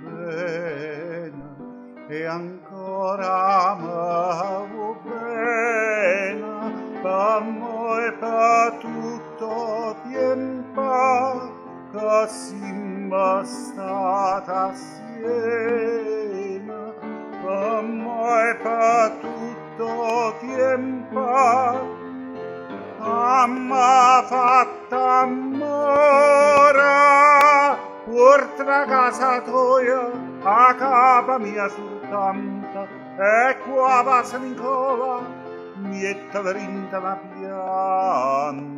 pena e ancora m'avo pena per mo e per tutto tempo che siamo stati assieme per mo e per tutto tempo Amma fatta amore, oltre casa tua, a capa mia soltanto, e qua va Nicola, mietta verinta la pianta.